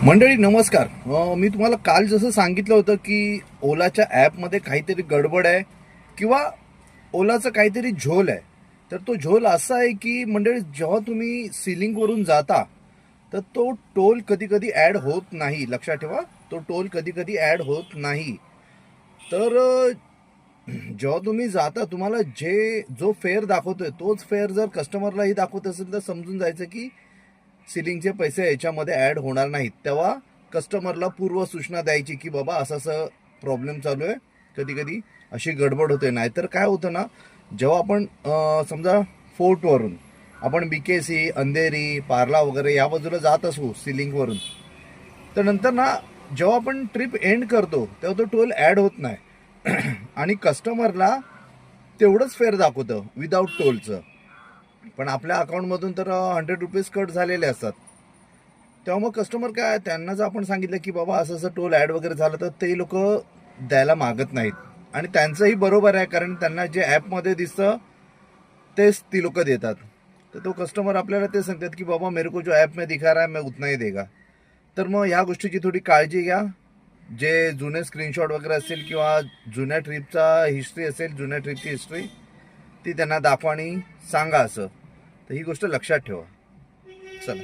मंडळी नमस्कार. मी तुम्हाला काल जसं सांगितलं होतं की ओलाच्या ॲपमध्ये काहीतरी गडबड आहे किंवा ओलाचं काहीतरी झोल आहे. तर तो झोल असा आहे की मंडळी, जेव्हा तुम्ही सिलिंगवरून जाता तर तो टोल कधी कधी ॲड होत नाही. लक्षात ठेवा, तो टोल कधी कधी ॲड होत नाही. तर जेव्हा तुम्ही जाता, तुम्हाला जो फेअर दाखवतोय तोच फेअर जर कस्टमरलाही दाखवत असेल तर समजून जायचं की सिलिंगचे पैसे याच्यामध्ये ॲड होणार नाहीत. तेव्हा कस्टमरला पूर्व सूचना द्यायची की बाबा असं असं प्रॉब्लेम चालू आहे, कधी कधी अशी गडबड होते. नाहीतर काय होतं ना, जेव्हा आपण समजा फोर्टवरून आपण BKC, अंधेरी, पार्ला वगैरे या बाजूला जात असू सिलिंगवरून, तर नंतर ना जेव्हा आपण ट्रिप एंड करतो तेव्हा तो टोल ॲड होत नाही आणि कस्टमरला तेवढंच फेअर दाखवतं विदाऊट टोलचं. पण आपल्या अकाउंटमधून तर ₹100 कट झालेले असतात. तेव्हा मग कस्टमर काय, त्यांना जर आपण सांगितलं की बाबा असं असं टोल ॲड वगैरे झालं तर ते लोक द्यायला मागत नाहीत. आणि त्यांचंही बरोबर आहे, कारण त्यांना जे ॲपमध्ये दिसतं तेच ती लोक देतात. तर तो कस्टमर आपल्याला ते सांगतात की बाबा मेरे को जो ॲप में दिखा रहा है मैं उतना ही देगा. तर मग ह्या गोष्टीची थोडी काळजी घ्या. जे जुने स्क्रीनशॉट वगैरे असतील किंवा जुन्या ट्रिपचा हिस्ट्री असेल, जुन्या ट्रिपची हिस्ट्री, ती त्यांना दाखवा आणि सांगा असं. तर ही गोष्ट लक्षात ठेवा. चला.